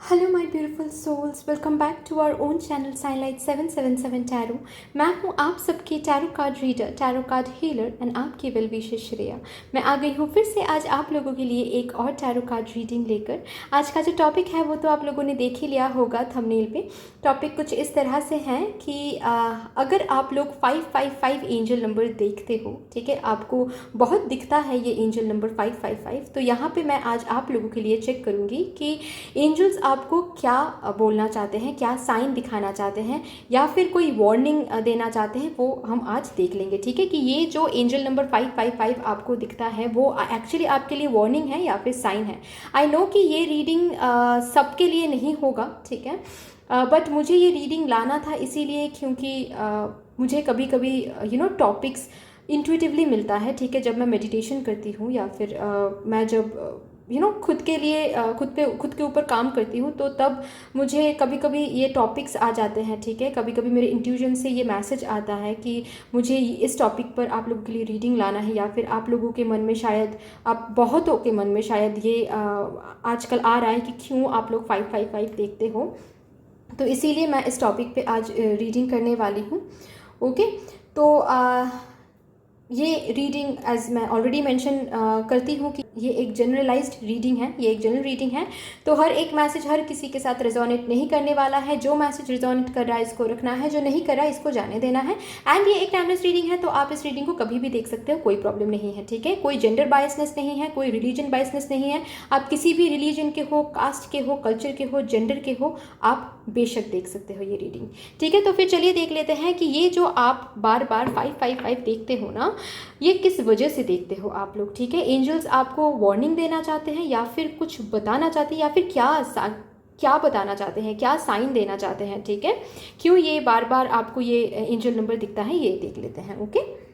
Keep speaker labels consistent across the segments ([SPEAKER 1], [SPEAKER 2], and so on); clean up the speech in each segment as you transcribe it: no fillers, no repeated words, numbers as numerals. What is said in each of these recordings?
[SPEAKER 1] Hello my beautiful souls, welcome back to our own channel साइनलाइट 777 tarot. मैं हूँ आप सबकी tarot card reader, tarot card healer and आपकी वेल विशेष श्रेया। मैं आ गई हूँ फिर से आज आप लोगों के लिए एक और टैरो कार्ड रीडिंग लेकर। आज का जो टॉपिक है वो तो आप लोगों ने देख ही लिया होगा थंबनेल पे। टॉपिक कुछ इस तरह से है कि अगर आप लोग 555 एंजल नंबर देखते हो, ठीक है, आपको बहुत दिखता है ये एंजल नंबर 555, तो यहाँ पे मैं आज आप लोगों के लिए चेक करूँगी कि एंजल्स आपको क्या बोलना चाहते हैं, क्या साइन दिखाना चाहते हैं या फिर कोई वार्निंग देना चाहते हैं, वो हम आज देख लेंगे। ठीक है, कि ये जो एंजल नंबर 555 आपको दिखता है वो एक्चुअली आपके लिए वार्निंग है या फिर साइन है। आई नो कि ये रीडिंग सबके लिए नहीं होगा, ठीक है, बट मुझे ये रीडिंग लाना था इसीलिए क्योंकि मुझे कभी कभी टॉपिक्स इंट्यूटिवली मिलता है, ठीक है, जब मैं मेडिटेशन करती हूँ या फिर मैं जब खुद के लिए खुद के ऊपर काम करती हूँ, तो तब मुझे कभी कभी ये टॉपिक्स आ जाते हैं। ठीक है, कभी कभी मेरे इंट्यूजन से ये मैसेज आता है कि मुझे इस टॉपिक पर आप लोगों के लिए रीडिंग लाना है, या फिर आप लोगों के मन में शायद, आप बहुतों के मन में शायद ये आजकल आ रहा है कि क्यों आप लोग 555 देखते हो। तो इसीलिए मैं इस टॉपिक पे आज रीडिंग करने वाली हूँ। ओके, तो ये रीडिंग एज मैं ऑलरेडी मेंशन करती हूँ कि ये एक जनरलाइज्ड रीडिंग है, ये एक जनरल रीडिंग है, तो हर एक मैसेज हर किसी के साथ रिजोनेट नहीं करने वाला है। जो मैसेज रिजोनेट कर रहा है इसको रखना है, जो नहीं कर रहा है इसको जाने देना है। एंड ये एक टाइमलेस रीडिंग है, तो आप इस रीडिंग को कभी भी देख सकते हो, कोई प्रॉब्लम नहीं है। ठीक है, कोई जेंडर बायसनेस नहीं है, कोई रिलीजन बायसनेस नहीं है। आप किसी भी रिलीजन के हो, कास्ट के हो, कल्चर के हो, जेंडर के हो, आप बेशक देख सकते हो ये रीडिंग। ठीक है, तो फिर चलिए देख लेते हैं कि ये जो आप बार बार 555 देखते हो ना, ये किस वजह से देखते हो आप लोग। ठीक है, एंजल्स आपको वार्निंग देना चाहते हैं या फिर कुछ बताना चाहते हैं, या फिर क्या बताना चाहते हैं, क्या साइन देना चाहते हैं। ठीक है, क्यों ये बार बार आपको ये एंजल नंबर दिखता है, ये देख लेते हैं। ओके,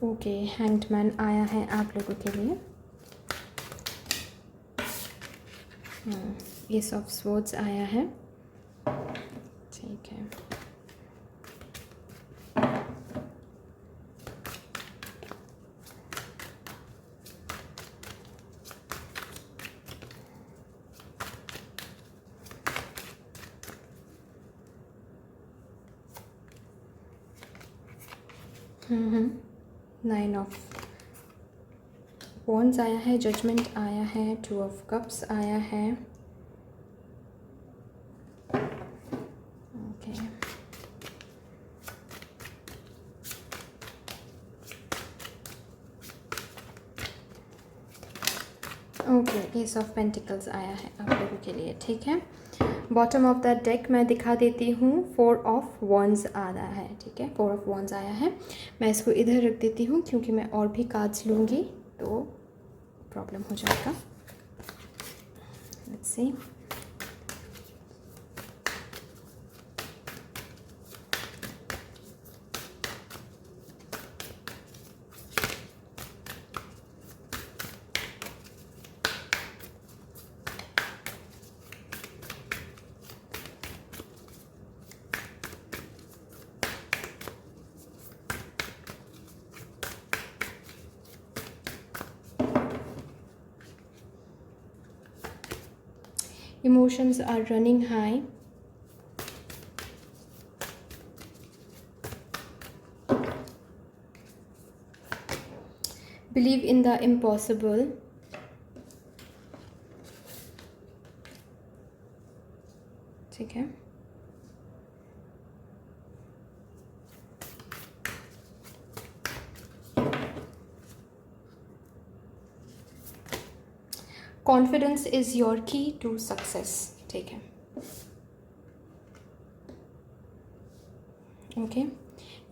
[SPEAKER 1] ओके, हैंग्ड मैन आया है आप लोगों के लिए। एस ऑफ स्वॉर्ड्स आया है। ठीक है, नाइन ऑफ वॉन्ड्स आया है, जजमेंट आया है, टू ऑफ कप्स आया है। Okay, okay, S of pentacles आया है आप लोगों के लिए। ठीक है, बॉटम ऑफ द डेक मैं दिखा देती हूँ, 4 ऑफ वॉन्ड्स आ रहा है। ठीक है, 4 ऑफ वॉन्ड्स आया है। मैं इसको इधर रख देती हूँ क्योंकि मैं और भी कार्ड्स लूँगी तो प्रॉब्लम हो जाएगा। Let's see, emotions are running high. Believe in the impossible. ठीक है, कॉन्फिडेंस इज योर की टू सक्सेस। ठीक है, ओके,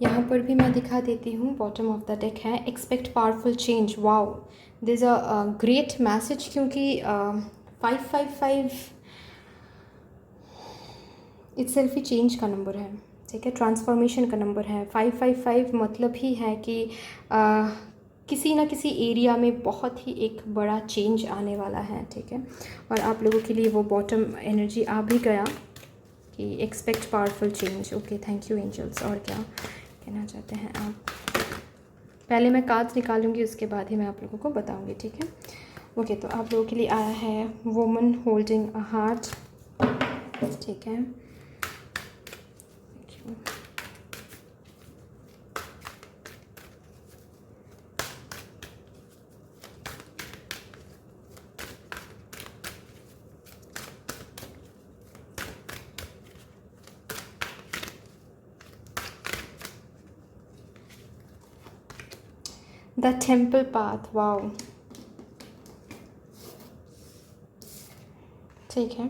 [SPEAKER 1] यहाँ पर भी मैं दिखा देती हूँ, बॉटम ऑफ द डेक है, expect powerful change. Wow, this a great message, क्योंकि 555 इट्सेल्फ ही चेंज का नंबर है, ठीक है, ट्रांसफॉर्मेशन का नंबर है। 555 मतलब ही है कि किसी ना किसी एरिया में बहुत ही एक बड़ा चेंज आने वाला है, ठीक है। और आप लोगों के लिए वो बॉटम एनर्जी आ भी गया कि expect powerful change. Okay, thank you angels. और क्या कहना चाहते हैं आप? पहले मैं कार्ड्स निकालूंगी, उसके बाद ही मैं आप लोगों को बताऊंगी, ठीक है। ओके, तो आप लोगों के लिए आया है वुमन होल्डिंग अ हार्ट, ठीक है। द टेम्पल पाथ, वाओ, ठीक है।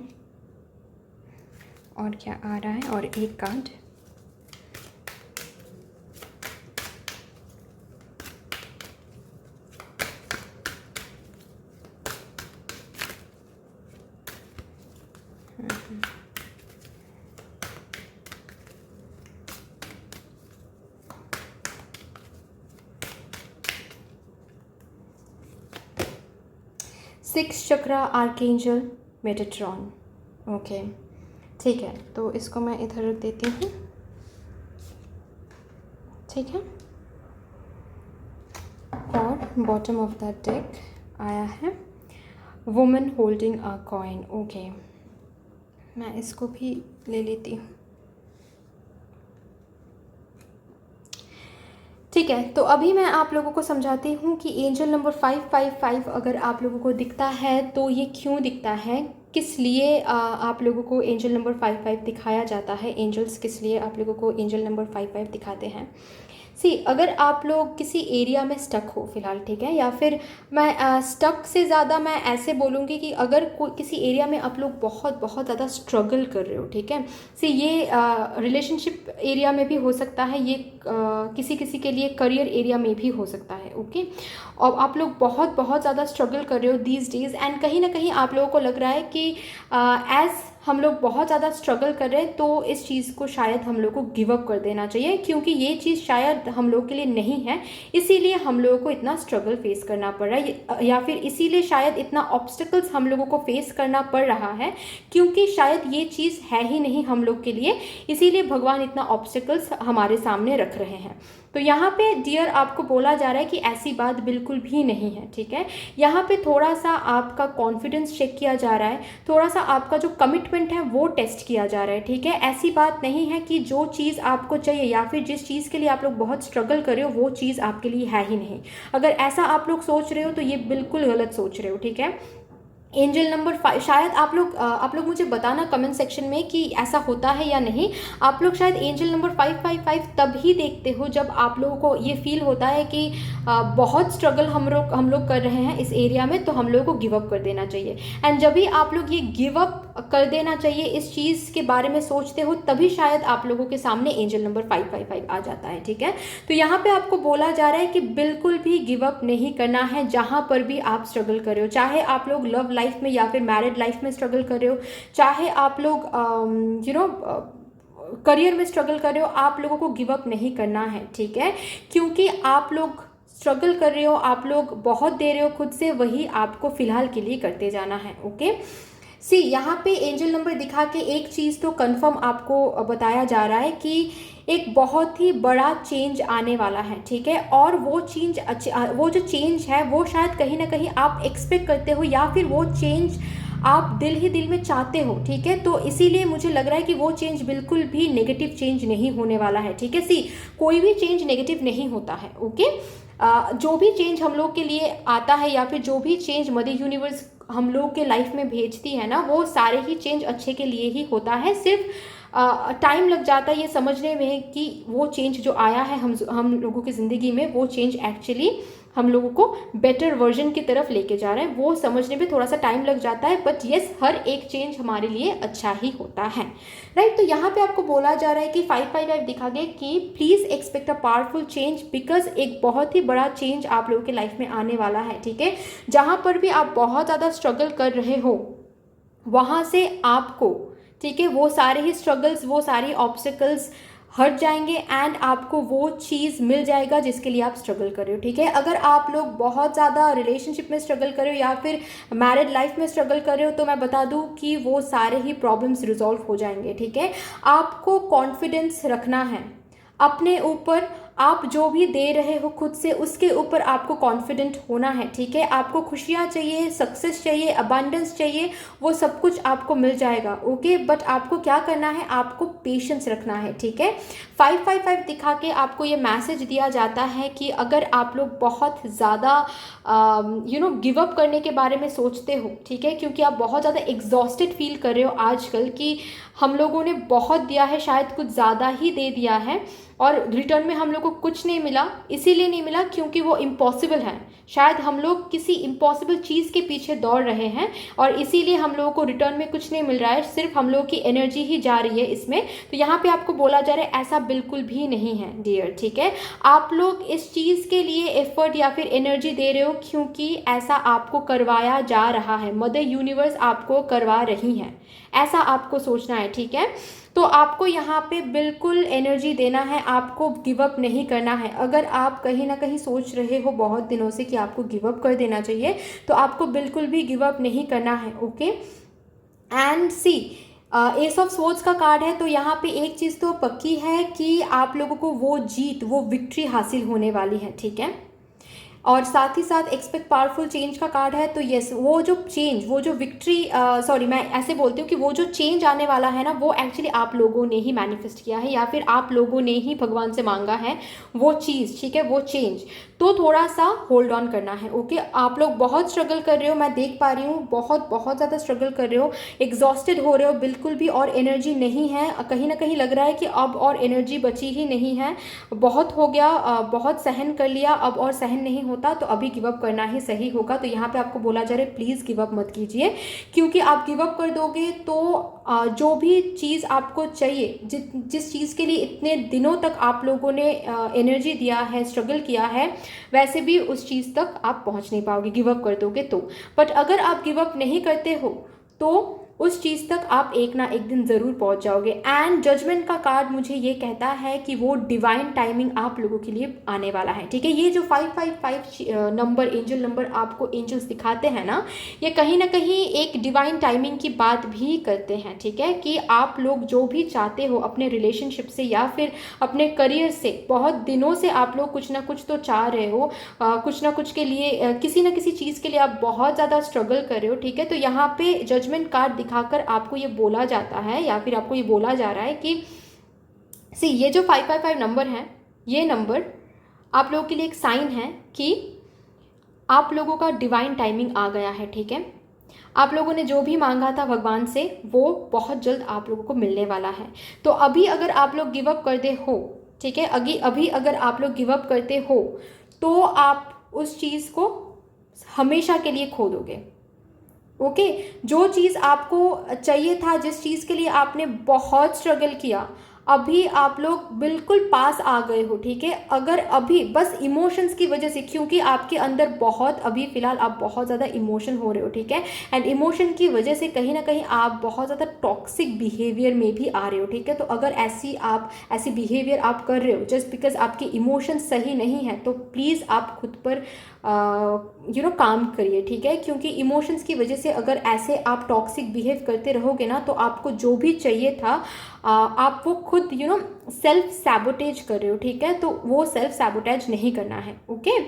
[SPEAKER 1] और क्या आ रहा है? और एक कार्ड, सिक्स चक्रा आर्कएंजल मेटाट्रॉन। ओके, ठीक है, तो इसको मैं इधर रख देती हूँ, ठीक है। और बॉटम ऑफ द डेक आया है woman holding a coin. Okay, मैं इसको भी ले लेती हूँ, ठीक है। तो अभी मैं आप लोगों को समझाती हूँ कि एंजल नंबर 555 अगर आप लोगों को दिखता है तो ये क्यों दिखता है, किस लिए आप लोगों को एंजल नंबर 55 दिखाया जाता है, एंजल्स किस लिए आप लोगों को एंजल नंबर 55 दिखाते हैं। सी, अगर आप लोग किसी एरिया में स्टक हो फिलहाल, ठीक है, या फिर मैं स्टक से ज़्यादा मैं ऐसे बोलूँगी कि अगर किसी एरिया में आप लोग बहुत बहुत ज़्यादा स्ट्रगल कर रहे हो, ठीक है। सी, ये रिलेशनशिप एरिया में भी हो सकता है, ये किसी किसी के लिए करियर एरिया में भी हो सकता है, ओके। और आप लोग बहुत बहुत ज़्यादा स्ट्रगल कर रहे हो दीज डेज़, एंड कहीं ना कहीं आप लोगों को लग रहा है कि एज़ हम लोग बहुत ज़्यादा स्ट्रगल कर रहे हैं तो इस चीज़ को शायद हम लोग को गिव अप कर देना चाहिए, क्योंकि ये चीज़ शायद हम लोग के लिए नहीं है, इसीलिए हम लोगों को इतना स्ट्रगल फेस करना पड़ रहा है, या फिर इसीलिए शायद इतना ऑब्स्टिकल्स हम लोगों को फेस करना पड़ रहा है, क्योंकि शायद ये चीज़ है ही नहीं हम लोग के लिए, इसीलिए भगवान इतना ऑब्स्टिकल्स हमारे सामने रख रहे हैं। तो यहाँ पे डियर आपको बोला जा रहा है कि ऐसी बात बिल्कुल भी नहीं है, ठीक है। यहाँ पे थोड़ा सा आपका कॉन्फिडेंस चेक किया जा रहा है, थोड़ा सा आपका जो कमिटमेंट है वो टेस्ट किया जा रहा है, ठीक है। ऐसी बात नहीं है कि जो चीज़ आपको चाहिए या फिर जिस चीज़ के लिए आप लोग बहुत स्ट्रगल कर रहे हो वो चीज़ आपके लिए है ही नहीं। अगर ऐसा आप लोग सोच रहे हो तो ये बिल्कुल गलत सोच रहे हो, ठीक है। एंजल नंबर 5, शायद आप लोग मुझे बताना कमेंट सेक्शन में कि ऐसा होता है या नहीं। आप लोग शायद एंजल नंबर 555 तब ही देखते हो जब आप लोगों को ये फील होता है कि बहुत स्ट्रगल हम लोग कर रहे हैं इस एरिया में, तो हम लोगों को गिव अप कर देना चाहिए। एंड जब भी आप लोग ये गिव अप कर देना चाहिए इस चीज़ के बारे में सोचते हो, तभी शायद आप लोगों के सामने एंजल नंबर 555 आ जाता है, ठीक है। तो यहाँ पे आपको बोला जा रहा है कि बिल्कुल भी गिव अप नहीं करना है जहाँ पर भी आप स्ट्रगल कर रहे हो, चाहे आप लोग लव लाइफ में या फिर मैरिड लाइफ में स्ट्रगल कर रहे हो, चाहे आप लोग करियर में स्ट्रगल कर रहे हो, आप लोगों को गिव अप नहीं करना है, ठीक है। क्योंकि आप लोग स्ट्रगल कर रहे हो, आप लोग बहुत दे रहे हो खुद से, वही आपको फिलहाल के लिए करते जाना है, ओके। सी, यहाँ पे एंजल नंबर दिखा के एक चीज़ तो कंफर्म आपको बताया जा रहा है कि एक बहुत ही बड़ा चेंज आने वाला है, ठीक है। और वो जो चेंज है वो शायद कहीं ना कहीं आप एक्सपेक्ट करते हो, या फिर वो चेंज आप दिल ही दिल में चाहते हो, ठीक है। तो इसीलिए मुझे लग रहा है कि वो चेंज बिल्कुल भी नेगेटिव चेंज नहीं होने वाला है, ठीक है। सी, कोई भी चेंज नेगेटिव नहीं होता है, ओके। जो भी चेंज हम लोग के लिए आता है या फिर जो भी चेंज मदर यूनिवर्स हम लोग के लाइफ में भेजती है ना, वो सारे ही चेंज अच्छे के लिए ही होता है। सिर्फ टाइम लग जाता है ये समझने में कि वो चेंज जो आया है हम लोगों की ज़िंदगी में, वो चेंज एक्चुअली हम लोगों को बेटर वर्जन की तरफ लेके जा रहे हैं, वो समझने में थोड़ा सा टाइम लग जाता है, बट येस, हर एक चेंज हमारे लिए अच्छा ही होता है, राइट। तो यहाँ पे आपको बोला जा रहा है कि 555 दिखा गया कि please expect a powerful change, because एक बहुत ही बड़ा चेंज आप लोगों के लाइफ में आने वाला है, ठीक है। जहाँ पर भी आप बहुत ज़्यादा स्ट्रगल कर रहे हो वहाँ से आपको ठीक है, वो सारे ही स्ट्रगल्स, वो सारी ऑब्स्टिकल्स हट जाएंगे एंड आपको वो चीज़ मिल जाएगा जिसके लिए आप स्ट्रगल कर रहे हो। ठीक है, अगर आप लोग बहुत ज़्यादा रिलेशनशिप में स्ट्रगल कर रहे हो या फिर मैरिड लाइफ में स्ट्रगल कर रहे हो, तो मैं बता दूं कि वो सारे ही प्रॉब्लम्स रिजॉल्व हो जाएंगे। ठीक है, आपको कॉन्फिडेंस रखना है अपने ऊपर, आप जो भी दे रहे हो खुद से उसके ऊपर आपको कॉन्फिडेंट होना है। ठीक है, आपको खुशियाँ चाहिए, सक्सेस चाहिए, अबंडेंस चाहिए, वो सब कुछ आपको मिल जाएगा। ओके, बट आपको क्या करना है, आपको पेशेंस रखना है। ठीक है, 555 दिखा के आपको ये मैसेज दिया जाता है कि अगर आप लोग बहुत ज़्यादा गिव अप करने के बारे में सोचते हो, ठीक है, क्योंकि आप बहुत ज़्यादा एग्जॉस्टेड फील कर रहे हो आजकल कि हम लोगों ने बहुत दिया है, शायद कुछ ज़्यादा ही दे दिया है और रिटर्न में हम लोग को कुछ नहीं मिला। इसीलिए नहीं मिला क्योंकि वो इम्पॉसिबल है, शायद हम लोग किसी इम्पॉसिबल चीज़ के पीछे दौड़ रहे हैं और इसीलिए हम लोगों को रिटर्न में कुछ नहीं मिल रहा है, सिर्फ हम लोग की एनर्जी ही जा रही है इसमें। तो यहाँ पे आपको बोला जा रहा है ऐसा बिल्कुल भी नहीं है डियर। ठीक है, आप लोग इस चीज़ के लिए एफर्ट या फिर एनर्जी दे रहे हो क्योंकि ऐसा आपको करवाया जा रहा है, मदर यूनिवर्स आपको करवा रही है, ऐसा आपको सोचना है। ठीक है, तो आपको यहाँ पे बिल्कुल एनर्जी देना है, आपको गिव अप नहीं करना है। अगर आप कहीं ना कहीं सोच रहे हो बहुत दिनों से कि आपको गिव अप कर देना चाहिए, तो आपको बिल्कुल भी गिव अप नहीं करना है। Okay, and see ace of swords का कार्ड है, तो यहाँ पे एक चीज़ तो पक्की है कि आप लोगों को वो जीत, वो विक्ट्री हासिल होने वाली है। ठीक है, और साथ ही साथ एक्सपेक्ट पावरफुल चेंज का कार्ड है, तो यस, वो जो चेंज, वो जो विक्ट्री, सॉरी मैं ऐसे बोलती हूँ कि वो जो चेंज आने वाला है ना, वो एक्चुअली आप लोगों ने ही मैनिफेस्ट किया है या फिर आप लोगों ने ही भगवान से मांगा है वो चीज़। ठीक है, वो चेंज, तो थोड़ा सा होल्ड ऑन करना है। ओके, आप लोग बहुत स्ट्रगल कर रहे हो, मैं देख पा रही हूँ, बहुत बहुत ज़्यादा स्ट्रगल कर रहे हो, एग्जॉस्टेड हो रहे हो बिल्कुल भी, और एनर्जी नहीं है, कहीं ना कहीं लग रहा है कि अब और एनर्जी बची ही नहीं है, बहुत हो गया, बहुत सहन कर लिया, अब और सहन नहीं होता, तो अभी गिव अप करना ही सही होगा। तो यहाँ पे आपको बोला जा रहा है प्लीज़ गिव अप मत कीजिए, क्योंकि आप गिव अप कर दोगे तो जो भी चीज़ आपको चाहिए, जिस चीज़ के लिए इतने दिनों तक आप लोगों ने एनर्जी दिया है, स्ट्रगल किया है, वैसे भी उस चीज़ तक आप पहुँच नहीं पाओगे गिव अप कर दोगे तो। बट अगर आप गिव अप नहीं करते हो तो उस चीज़ तक आप एक ना एक दिन ज़रूर पहुंच जाओगे। एंड जजमेंट का कार्ड मुझे ये कहता है कि वो डिवाइन टाइमिंग आप लोगों के लिए आने वाला है। ठीक है, ये जो 555 नंबर, एंजल नंबर आपको एंजल्स दिखाते हैं ना, ये कहीं ना कहीं एक डिवाइन टाइमिंग की बात भी करते हैं। ठीक है, कि आप लोग जो भी चाहते हो अपने रिलेशनशिप से या फिर अपने करियर से, बहुत दिनों से आप लोग कुछ ना कुछ तो चाह रहे हो, कुछ ना कुछ के लिए, किसी ना किसी चीज़ के लिए आप बहुत ज़्यादा स्ट्रगल कर रहे हो। ठीक है, तो यहाँ पे जजमेंट कार्ड दिखाकर आपको ये बोला जाता है या फिर आपको ये बोला जा रहा है कि सी, ये जो 555 नंबर है, ये नंबर आप लोगों के लिए एक साइन है कि आप लोगों का डिवाइन टाइमिंग आ गया है। ठीक है, आप लोगों ने जो भी मांगा था भगवान से वो बहुत जल्द आप लोगों को मिलने वाला है। तो अभी अगर आप लोग गिव अप करते हो, ठीक है, अभी अगर आप लोग गिव अप करते हो तो आप उस चीज़ को हमेशा के लिए खो दोगे। ओके, जो चीज़ आपको चाहिए था, जिस चीज़ के लिए आपने बहुत स्ट्रगल किया, अभी आप लोग बिल्कुल पास आ गए हो। ठीक है, अगर अभी बस इमोशंस की वजह से, क्योंकि आपके अंदर बहुत, अभी फिलहाल आप बहुत ज़्यादा इमोशन हो रहे हो। ठीक है, एंड इमोशन की वजह से कहीं ना कहीं आप बहुत ज़्यादा टॉक्सिक बिहेवियर में भी आ रहे हो। ठीक है, तो अगर ऐसी बिहेवियर आप कर रहे हो जस्ट बिकॉज आपके इमोशन सही नहीं है, तो प्लीज़ आप खुद पर काम करिए। ठीक है, क्योंकि इमोशंस की वजह से अगर ऐसे आप टॉक्सिक बिहेव करते रहोगे ना, तो आपको जो भी चाहिए था आप वो खुद सेल्फ सैबोटेज कर रहे हो। ठीक है, तो वो सेल्फ सैबोटेज नहीं करना है। ओके,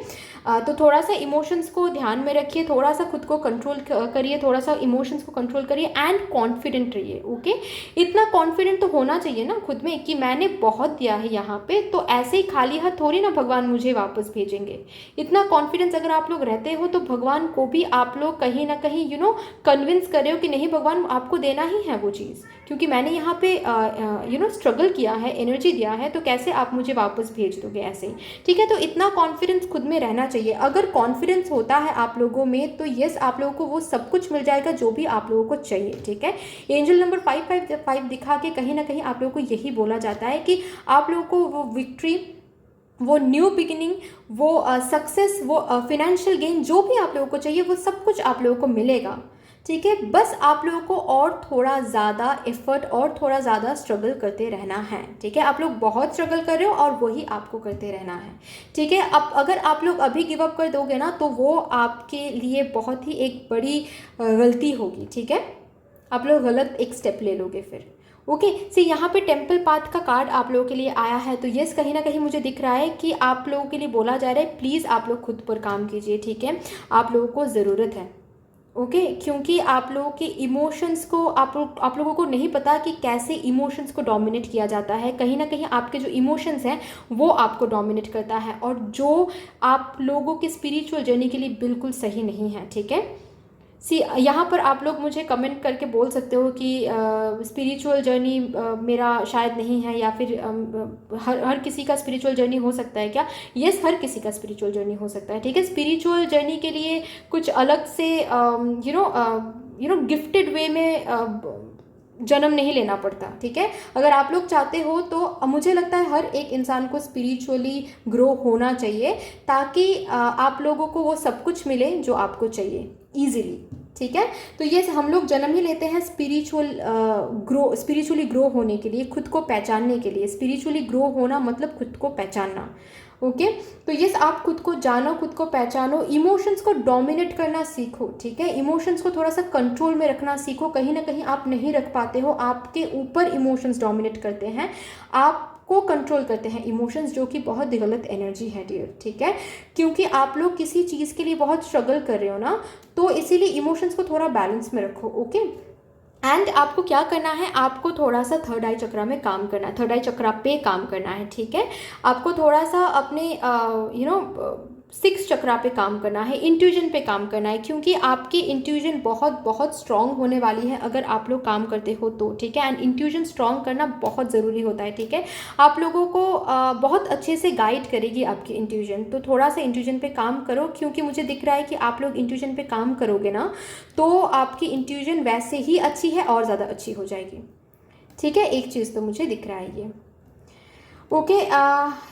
[SPEAKER 1] तो थोड़ा सा इमोशंस को ध्यान में रखिए, थोड़ा सा खुद को कंट्रोल करिए, थोड़ा सा इमोशंस को कंट्रोल करिए एंड कॉन्फिडेंट रहिए। ओके, इतना कॉन्फिडेंट तो होना चाहिए ना खुद में कि मैंने बहुत दिया है यहाँ पे, तो ऐसे ही खाली हाथ थोड़ी ना भगवान मुझे वापस भेजेंगे। इतना कॉन्फिडेंस अगर आप लोग रहते हो तो भगवान को भी आप लोग कहीं ना कहीं कन्विंस कर रहे हो कि नहीं भगवान आपको देना ही है वो चीज़, क्योंकि मैंने यहाँ पे स्ट्रगल किया है, एनर्जी दिया है, तो कैसे आप मुझे वापस भेज दोगे ऐसे ही। ठीक है, तो इतना कॉन्फिडेंस खुद में रहना चाहिए। अगर कॉन्फिडेंस होता है आप लोगों में तो यस, आप लोगों को वो सब कुछ मिल जाएगा जो भी आप लोगों को चाहिए। ठीक है, एंजल नंबर 555 दिखा के कहीं ना कहीं आप लोगों को यही बोला जाता है कि आप लोगों को वो विक्ट्री, वो न्यू बिगिनिंग, वो सक्सेस, वो फिनेंशियल गेन, जो भी आप लोगों को चाहिए वो सब कुछ आप लोगों को मिलेगा। ठीक है। बस आप लोगों को और थोड़ा ज़्यादा एफर्ट और थोड़ा ज़्यादा स्ट्रगल करते रहना है, ठीक है। आप लोग बहुत स्ट्रगल कर रहे हो और वही आपको करते रहना है, ठीक है। अब अगर आप लोग अभी गिव अप कर दोगे ना तो वो आपके लिए बहुत ही एक बड़ी गलती होगी, ठीक है। आप लोग गलत एक स्टेप ले लोगे फिर। ओके सी यहाँ पे टेम्पल पाथ का कार्ड आप लोगों के लिए आया है, तो यस कहीं ना कहीं मुझे दिख रहा है कि आप लोगों के लिए बोला जा रहा है प्लीज़ आप लोग खुद पर काम कीजिए, ठीक है। आप लोगों को ज़रूरत है, ओके क्योंकि आप लोगों के इमोशंस को आप लोगों को नहीं पता कि कैसे इमोशंस को डोमिनेट किया जाता है। कहीं ना कहीं आपके जो इमोशंस हैं वो आपको डोमिनेट करता है, और जो आप लोगों की स्पिरिचुअल जर्नी के लिए बिल्कुल सही नहीं है, ठीक है। सी यहाँ पर आप लोग मुझे कमेंट करके बोल सकते हो कि स्पिरिचुअल जर्नी मेरा शायद नहीं है, या फिर हर किसी का स्पिरिचुअल जर्नी हो सकता है क्या? यस हर किसी का स्पिरिचुअल जर्नी हो सकता है, ठीक है। स्पिरिचुअल जर्नी के लिए कुछ अलग से गिफ्टेड वे में जन्म नहीं लेना पड़ता, ठीक है। अगर आप लोग चाहते हो तो मुझे लगता है हर एक इंसान को स्पिरिचुअली ग्रो होना चाहिए, ताकि आप लोगों को वो सब कुछ मिले जो आपको चाहिए ईजिली, ठीक है। तो ये हम लोग जन्म ही लेते हैं स्पिरिचुअली ग्रो होने के लिए, खुद को पहचानने के लिए। स्पिरिचुअली ग्रो होना मतलब खुद को पहचानना, ओके। तो यस आप खुद को जानो, खुद को पहचानो, इमोशंस को डोमिनेट करना सीखो, ठीक है। इमोशंस को थोड़ा सा कंट्रोल में रखना सीखो। कहीं ना कहीं आप नहीं रख पाते हो, आपके ऊपर इमोशंस डोमिनेट करते हैं, आपको कंट्रोल करते हैं इमोशंस, जो कि बहुत गलत एनर्जी है डियर, ठीक है। क्योंकि आप लोग किसी चीज़ के लिए बहुत स्ट्रगल कर रहे हो ना, तो इसीलिए इमोशंस को थोड़ा बैलेंस में रखो, ओके। एंड आपको क्या करना है, आपको थोड़ा सा थर्ड आई चक्रा में काम करना है, थर्ड आई चक्रा पे काम करना है, ठीक है। आपको थोड़ा सा अपने सिक्स चक्रा पे काम करना है, इंट्यूजन पे काम करना है, क्योंकि आपकी इंट्यूजन बहुत बहुत स्ट्रांग होने वाली है अगर आप लोग काम करते हो तो, ठीक है। एंड इंट्यूजन स्ट्रांग करना बहुत ज़रूरी होता है, ठीक है। आप लोगों को बहुत अच्छे से गाइड करेगी आपकी इंट्यूजन, तो थोड़ा सा इंट्यूजन पे काम करो, क्योंकि मुझे दिख रहा है कि आप लोग इंट्यूजन पे काम करोगे ना तो आपकी इंट्यूजन वैसे ही अच्छी है और ज़्यादा अच्छी हो जाएगी, ठीक है। एक चीज़ तो मुझे दिख रहा है ये, ओके।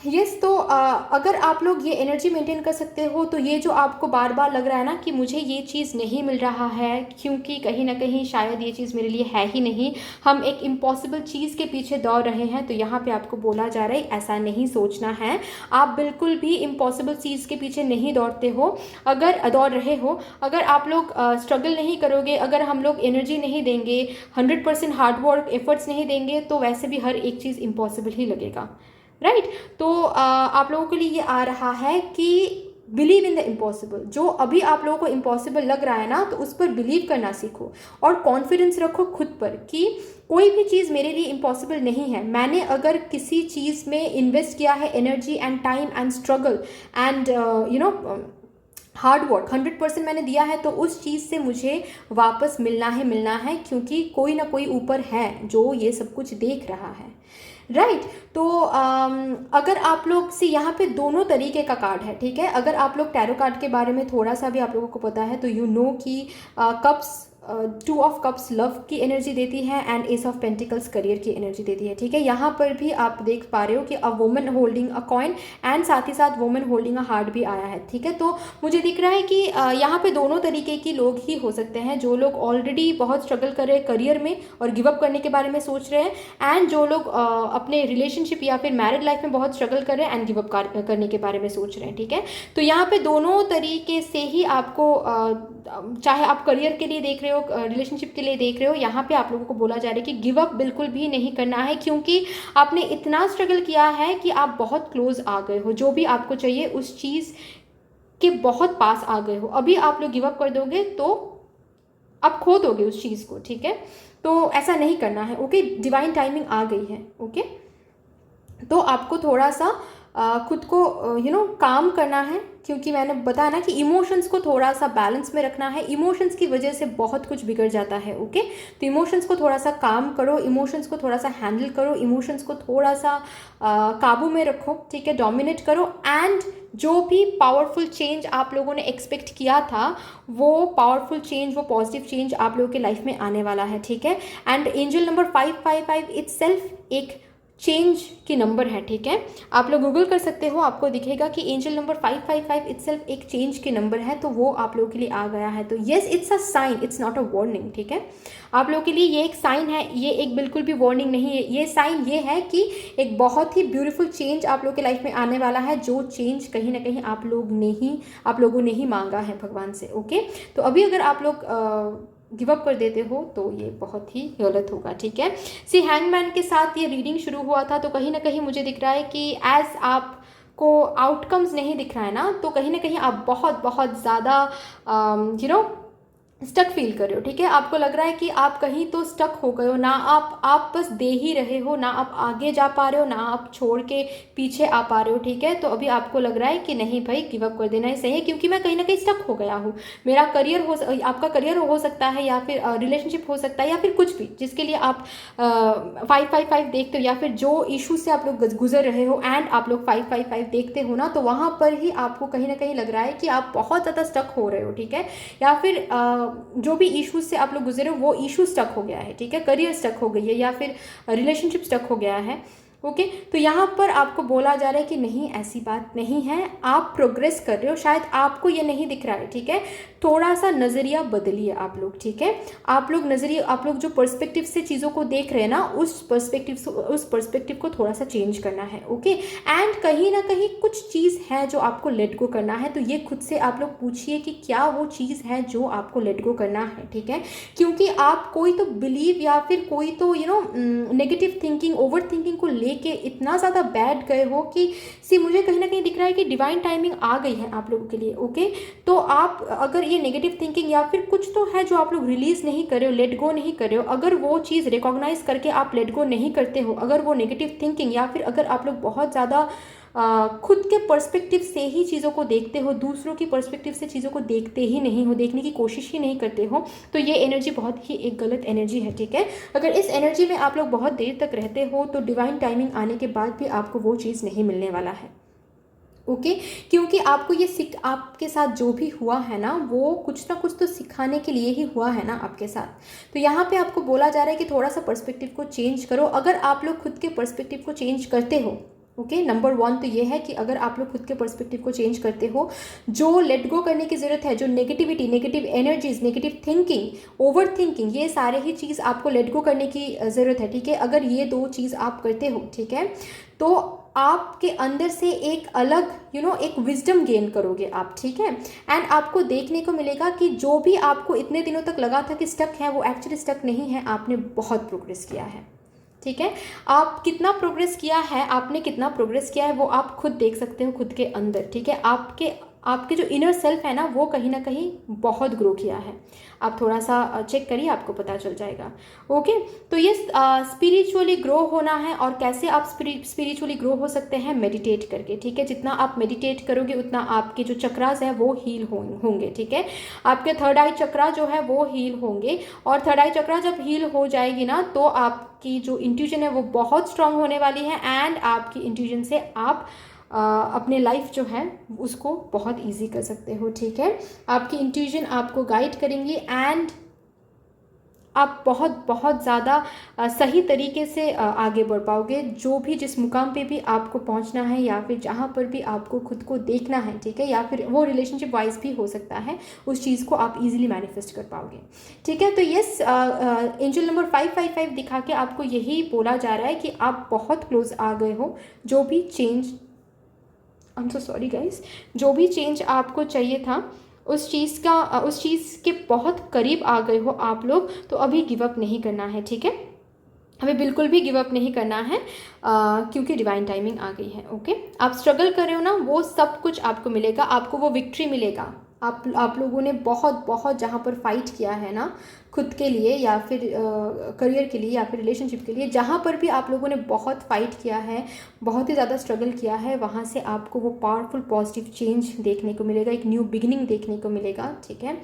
[SPEAKER 1] यस तो अगर आप लोग ये एनर्जी मेंटेन कर सकते हो तो ये जो आपको बार बार लग रहा है ना कि मुझे ये चीज़ नहीं मिल रहा है, क्योंकि कहीं ना कहीं शायद ये चीज़ मेरे लिए है ही नहीं, हम एक इम्पॉसिबल चीज़ के पीछे दौड़ रहे हैं, तो यहाँ पे आपको बोला जा रहा है ऐसा नहीं सोचना है। आप बिल्कुल भी इम्पॉसिबल चीज़ के पीछे नहीं दौड़ते हो, अगर दौड़ रहे हो, अगर आप लोग स्ट्रगल नहीं करोगे, अगर हम लोग एनर्जी नहीं देंगे, 100% हार्डवर्क एफर्ट्स नहीं देंगे, तो वैसे भी हर एक चीज़ इम्पॉसिबल ही लगेगा, राइट। तो आप लोगों के लिए ये आ रहा है कि बिलीव इन द इम्पॉसिबल। जो अभी आप लोगों को इम्पॉसिबल लग रहा है ना, तो उस पर बिलीव करना सीखो और कॉन्फिडेंस रखो खुद पर कि कोई भी चीज़ मेरे लिए इम्पॉसिबल नहीं है। मैंने अगर किसी चीज़ में इन्वेस्ट किया है energy and time and struggle and hard work 100% मैंने दिया है, तो उस चीज़ से मुझे वापस मिलना है, क्योंकि कोई ना कोई ऊपर है जो ये सब कुछ देख रहा है, राइट। तो अगर आप लोग से यहाँ पे दोनों तरीके का कार्ड है, ठीक है। अगर आप लोग टैरो कार्ड के बारे में थोड़ा सा भी आप लोगों को पता है तो यू नो कि कप्स 2 ऑफ कप्स लव की एनर्जी देती है and S of pentacles career की एनर्जी देती है, ठीक है। यहाँ पर भी आप देख पा रहे हो कि a woman holding a coin and साथ ही साथ वुमन होल्डिंग अ हार्ट भी आया है, ठीक है। तो मुझे दिख रहा है कि यहाँ पे दोनों तरीके की लोग ही हो सकते हैं, जो लोग ऑलरेडी बहुत स्ट्रगल कर रहे हैं करियर में और गिव अप करने के बारे में सोच रहे हैं, एंड जो लोग अपने रिलेशनशिप या फिर मैरिड लाइफ में बहुत स्ट्रगल कर रहे हैं एंड गिव अप करने के बारे में सोच रहे हैं, ठीक है। तो यहाँ पे दोनों तरीके से ही आपको चाहे आप करियर के लिए देख रहे हो, रिलेशनशिप के लिए देख रहे हो, यहाँ पे आप लोगों को बोला जा रहा है कि गिव अप बिल्कुल भी नहीं करना है, क्योंकि आपने इतना स्ट्रगल किया है कि आप बहुत क्लोज आ गए हो, जो भी आपको चाहिए उस चीज़ के बहुत पास आ गए हो। अभी आप लोग गिव अप कर दोगे तो आप खो दोगे उस चीज़ को, ठीक है। तो ऐसा नहीं करना है, ओके। डिवाइन टाइमिंग आ गई है, ओके। तो आपको थोड़ा सा खुद को काम करना है, क्योंकि मैंने बताया ना कि इमोशंस को थोड़ा सा बैलेंस में रखना है। इमोशंस की वजह से बहुत कुछ बिगड़ जाता है, ओके। तो इमोशंस को थोड़ा सा काम करो, इमोशंस को थोड़ा सा हैंडल करो, इमोशंस को थोड़ा सा काबू में रखो, ठीक है, डोमिनेट करो। एंड जो भी पावरफुल चेंज आप लोगों ने एक्सपेक्ट किया था, वो पावरफुल चेंज, वो पॉजिटिव चेंज आप लोगों के लाइफ में आने वाला है, ठीक है। एंड एंजल नंबर 555 इट्सेल्फ एक चेंज की नंबर है, ठीक है। आप लोग गूगल कर सकते हो, आपको दिखेगा कि एंजल नंबर 555 इटसेल्फ एक चेंज की नंबर है, तो वो आप लोगों के लिए आ गया है। तो yes, it's a sign, it's not a warning, ठीक है। आप लोगों के लिए ये एक साइन है, ये एक बिल्कुल भी वार्निंग नहीं है। ये साइन ये है कि एक बहुत ही ब्यूटीफुल चेंज आप लोग के लाइफ में आने वाला है, जो चेंज कहीं ना कहीं आप लोगों ने ही मांगा है भगवान से, ओके। तो अभी अगर आप लोग गिव अप कर देते हो तो ये बहुत ही गलत होगा, ठीक है। सी हैंगमैन के साथ ये रीडिंग शुरू हुआ था, तो कहीं ना कहीं मुझे दिख रहा है कि एज आपको आउटकम्स नहीं दिख रहा है ना, तो कहीं ना कहीं आप बहुत बहुत ज़्यादा स्टक फील कर रहे हो, ठीक है। आपको लग रहा है कि आप कहीं तो स्टक हो गए हो ना, आप बस दे ही रहे हो ना, आप आगे जा पा रहे हो ना, आप छोड़ के पीछे आ पा रहे हो, ठीक है। तो अभी आपको लग रहा है कि नहीं भाई, गिव अप कर देना ही सही है, क्योंकि मैं कहीं ना कहीं स्टक हो गया हूँ। मेरा करियर आपका करियर हो सकता है, या फिर रिलेशनशिप हो सकता है, या फिर कुछ भी जिसके लिए आप 555 देखते हो, या फिर जो इशू से आप लोग गुजर रहे हो एंड आप लोग 555 देखते हो ना, तो वहाँ पर ही आपको कहीं ना कहीं लग रहा है कि आप बहुत ज़्यादा स्टक हो रहे हो, ठीक है। या फिर जो भी इश्यूज से आप लोग गुजरे हो वो इशू स्टक हो गया है, ठीक है। करियर स्टक हो गई है, या फिर रिलेशनशिप स्टक हो गया है, ओके। तो यहाँ पर आपको बोला जा रहा है कि नहीं, ऐसी बात नहीं है, आप प्रोग्रेस कर रहे हो, शायद आपको ये नहीं दिख रहा है, ठीक है। थोड़ा सा नज़रिया बदलिए आप लोग, ठीक है। आप लोग जो पर्सपेक्टिव से चीज़ों को देख रहे हैं ना, उस पर्सपेक्टिव को थोड़ा सा चेंज करना है, ओके। एंड कहीं ना कहीं कुछ चीज़ है जो आपको लेट गो करना है, तो ये खुद से आप लोग पूछिए कि क्या वो चीज़ है जो आपको लेट गो करना है, ठीक है। क्योंकि आप कोई तो बिलीव या फिर कोई तो नेगेटिव थिंकिंग, ओवर थिंकिंग को लेके इतना ज़्यादा बैठ गए हो कि मुझे कहीं ना कहीं दिख रहा है कि डिवाइन टाइमिंग आ गई है आप लोगों के लिए, ओके। तो आप अगर ये नेगेटिव थिंकिंग या फिर कुछ तो है जो आप लोग रिलीज नहीं कर रहे हो, लेट गो नहीं कर रहे हो, अगर वो चीज़ रिकॉग्नाइज करके आप लेट गो नहीं करते हो, अगर वो नेगेटिव थिंकिंग या फिर अगर आप लोग बहुत ज़्यादा खुद के पर्सपेक्टिव से ही चीज़ों को देखते हो, दूसरों की पर्सपेक्टिव से चीज़ों को देखते ही नहीं हो, देखने की कोशिश ही नहीं करते हो, तो ये एनर्जी बहुत ही एक गलत एनर्जी है, ठीक है। अगर इस एनर्जी में आप लोग बहुत देर तक रहते हो तो डिवाइन टाइमिंग आने के बाद भी आपको वो चीज़ नहीं मिलने वाला है, ओके। क्योंकि आपको ये आपके साथ जो भी हुआ है ना, वो कुछ ना कुछ तो सिखाने के लिए ही हुआ है ना आपके साथ। तो यहाँ पे आपको बोला जा रहा है कि थोड़ा सा पर्सपेक्टिव को चेंज करो। अगर आप लोग खुद के पर्सपेक्टिव को चेंज करते हो, ओके, नंबर 1 तो ये है कि अगर आप लोग खुद के पर्सपेक्टिव को चेंज करते हो, जो लेट गो करने की ज़रूरत है, जो negativity, negative energies, negative thinking, over thinking, ये सारे ही चीज़ आपको लेट गो करने की ज़रूरत है, ठीक है। अगर ये 2 चीज़ आप करते हो, ठीक है, तो आपके अंदर से एक अलग एक विजडम गेन करोगे आप, ठीक है। एंड आपको देखने को मिलेगा कि जो भी आपको इतने दिनों तक लगा था कि स्टक है, वो एक्चुअली स्टक नहीं है, आपने बहुत प्रोग्रेस किया है, ठीक है। आप कितना प्रोग्रेस किया है, आपने कितना प्रोग्रेस किया है, वो आप खुद देख सकते हो खुद के अंदर, ठीक है। आपके जो इनर सेल्फ है ना, वो कहीं ना कहीं बहुत ग्रो किया है। आप थोड़ा सा चेक करिए, आपको पता चल जाएगा, ओके। तो ये स्पिरिचुअली ग्रो होना है, और कैसे आप स्पिरिचुअली ग्रो हो सकते हैं, मेडिटेट करके, ठीक है। जितना आप मेडिटेट करोगे उतना आपके जो चक्रास है वो हील होंगे, ठीक है। आपके थर्ड आई चक्रा जो है वो हील होंगे, और थर्ड आई चक्रा जब हील हो जाएगी ना, तो आपकी जो इंट्यूजन है वो बहुत स्ट्रांग होने वाली है, एंड आपकी इंट्यूजन से आप अपने लाइफ जो है उसको बहुत इजी कर सकते हो, ठीक है। आपकी इंट्यूजन आपको गाइड करेंगी, एंड आप बहुत बहुत ज़्यादा सही तरीके से आगे बढ़ पाओगे, जो भी जिस मुकाम पे भी आपको पहुंचना है, या फिर जहाँ पर भी आपको खुद को देखना है, ठीक है, या फिर वो रिलेशनशिप वाइज भी हो सकता है, उस चीज़ को आप इजीली मैनिफेस्ट कर पाओगे, ठीक है। तो यस, एंजल नंबर 555 दिखा के आपको यही बोला जा रहा है कि आप बहुत क्लोज आ गए हो, जो भी change, I am so sorry guys, जो भी चेंज आपको चाहिए था उस चीज़ के बहुत करीब आ गए हो आप लोग। तो अभी गिव अप नहीं करना है, ठीक है। हमें बिल्कुल भी गिव अप नहीं करना है, क्योंकि डिवाइन टाइमिंग आ गई है, ओके। आप स्ट्रगल कर रहे हो ना, वो सब कुछ आपको मिलेगा, आपको वो विक्ट्री मिलेगा। आप लोगों ने बहुत बहुत जहाँ पर फाइट किया है ना, खुद के लिए या फिर करियर के लिए या फिर रिलेशनशिप के लिए, जहाँ पर भी आप लोगों ने बहुत फाइट किया है, बहुत ही ज़्यादा स्ट्रगल किया है, वहाँ से आपको वो पावरफुल पॉजिटिव चेंज देखने को मिलेगा, एक न्यू बिगिनिंग देखने को मिलेगा, ठीक है।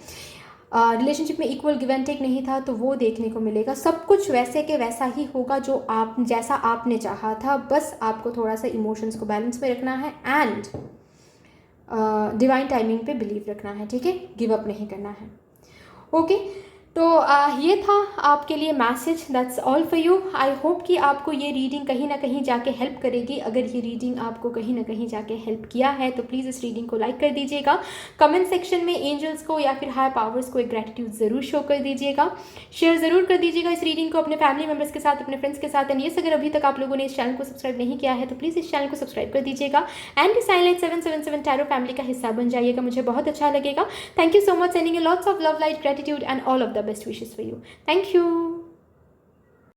[SPEAKER 1] रिलेशनशिप में इक्वल गिव एंड टेक नहीं था, तो वो देखने को मिलेगा। सब कुछ वैसे के वैसा ही होगा जैसा आपने चाहा था, बस आपको थोड़ा सा इमोशंस को बैलेंस में रखना है, एंड डिवाइन टाइमिंग पे बिलीव रखना है, ठीक है। गिव अप नहीं करना है, ओके। तो ये था आपके लिए message, that's all for you. I hope कि आपको ये रीडिंग कहीं ना कहीं जाके हेल्प करेगी। अगर ये रीडिंग आपको कहीं ना कहीं जाके हेल्प किया है तो प्लीज़ इस रीडिंग को लाइक कर दीजिएगा। कमेंट सेक्शन में एंजल्स को या फिर हायर पावर्स को एक ग्रेटिट्यूड ज़रूर शो कर दीजिएगा। शेयर ज़रूर कर दीजिएगा इस रीडिंग को अपने फैमिली मेम्बर्स के साथ, अपने फ्रेंड्स के साथ। एंड ये अगर अभी तक आप लोगों ने इस चैनल को सब्सक्राइब नहीं किया है तो प्लीज़ इस चैनल को सब्सक्राइब कर दीजिएगा एंड साइनलाइट 777 टैरो फैमिली का हिस्सा बन जाइएगा, मुझे बहुत अच्छा लगेगा। Thank you so much, sending you lots of love, light, gratitude and all of the best wishes for you. Thank you.